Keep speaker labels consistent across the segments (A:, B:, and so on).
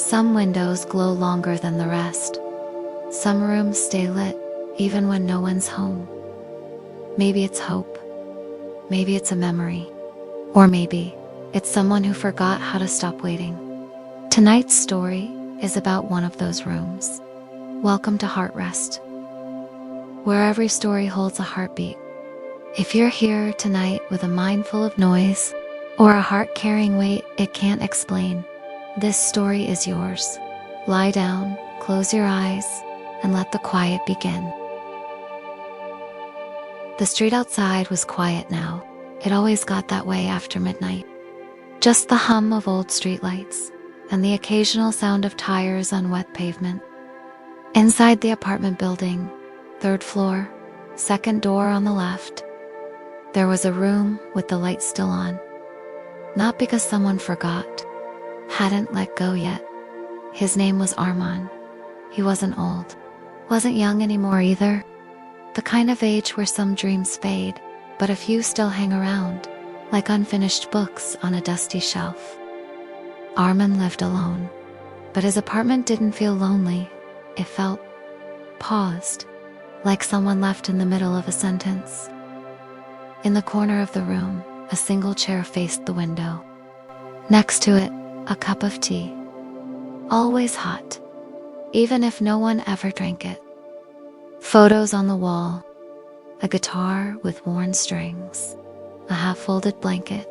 A: Some windows glow longer than the rest. Some rooms stay lit even when no one's home. Maybe it's hope. Maybe it's a memory. Or maybe it's someone who forgot how to stop waiting. Tonight's story is about one of those rooms. Welcome to Heartrest, where every story holds a heartbeat. If you're here tonight with a mind full of noise or a heart carrying weight it can't explain, this story is yours. Lie down, close your eyes, and let the quiet begin. The street outside was quiet now. It always got that way after midnight. Just the hum of old streetlights and the occasional sound of tires on wet pavement. Inside the apartment building, 3rd floor, 2nd door on the left, there was a room with the light still on. Not because someone forgot, hadn't let go yet. His name was Arman. He wasn't old, wasn't young anymore either. The kind of age where some dreams fade, but a few still hang around, like unfinished books on a dusty shelf. Arman lived alone, but his apartment didn't feel lonely. It felt paused, like someone left in the middle of a sentence. In the corner of the room, a single chair faced the window. Next to it, a cup of tea. Always hot, even if no one ever drank it. Photos on the wall, a guitar with worn strings, a half-folded blanket,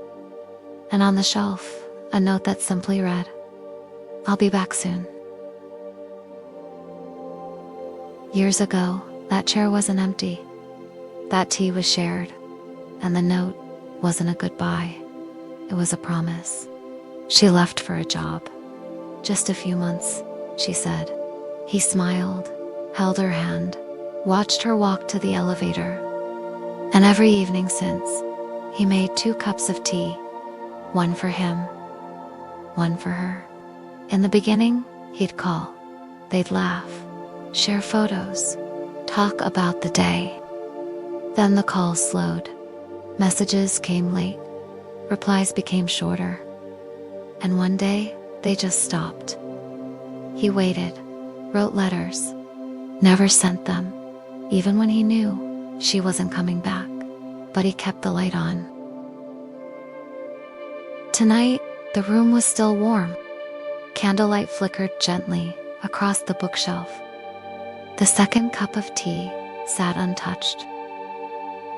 A: and on the shelf, a note that simply read, "I'll be back soon." Years ago, that chair wasn't empty. That tea was shared, and the note wasn't a goodbye. It was a promise. She left for a job. "Just a few months," she said. He smiled, held her hand, watched her walk to the elevator. And every evening since, he made 2 cups of tea, one for him, one for her. In the beginning, he'd call. They'd laugh, share photos, talk about the day. Then the calls slowed. Messages came late. Replies became shorter. And one day, they just stopped. He waited, wrote letters, never sent them, even when he knew she wasn't coming back. But he kept the light on. Tonight, the room was still warm. Candlelight flickered gently across the bookshelf. The 2nd cup of tea sat untouched.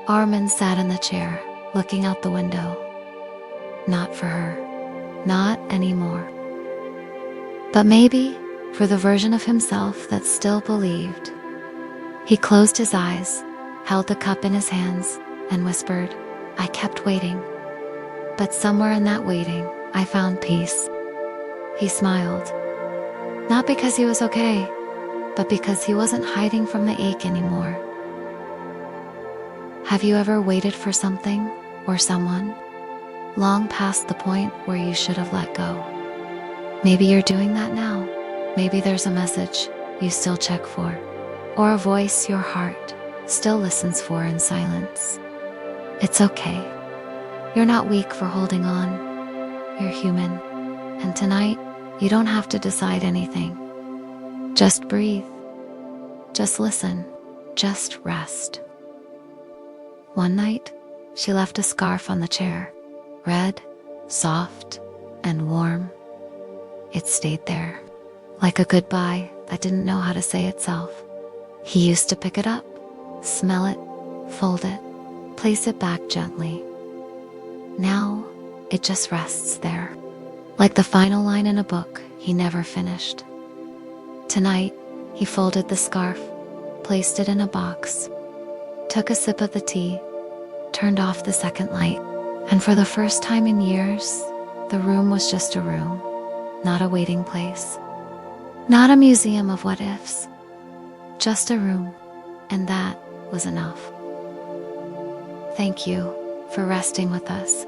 A: Arman sat in the chair, looking out the window. Not for her. Not anymore. But maybe for the version of himself that still believed. He closed his eyes, held the cup in his hands, and whispered, "I kept waiting. But somewhere in that waiting, I found peace." He smiled. Not because he was okay, but because he wasn't hiding from the ache anymore. Have you ever waited for something or someone, long past the point where you should have let go? Maybe you're doing that now. Maybe there's a message you still check for, or a voice your heart still listens for in silence. It's okay. You're not weak for holding on. You're human. And tonight, you don't have to decide anything. Just breathe. Just listen. Just rest. One night, she left a scarf on the chair. Red, soft, and warm. It stayed there, like a goodbye that didn't know how to say itself. He used to pick it up, smell it, fold it, place it back gently. Now, it just rests there, like the final line in a book he never finished. Tonight, he folded the scarf, placed it in a box, took a sip of the tea, turned off the 2nd light, and for the first time in years, the room was just a room, not a waiting place, not a museum of what-ifs, just a room, and that was enough. Thank you for resting with us.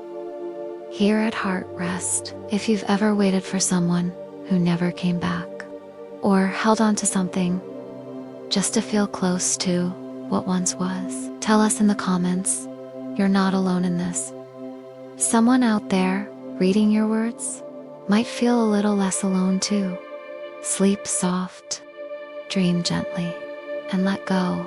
A: Here at Heartrest, if you've ever waited for someone who never came back, or held on to something just to feel close to what once was, tell us in the comments. You're not alone in this. Someone out there reading your words might feel a little less alone too. Sleep soft, dream gently, and let go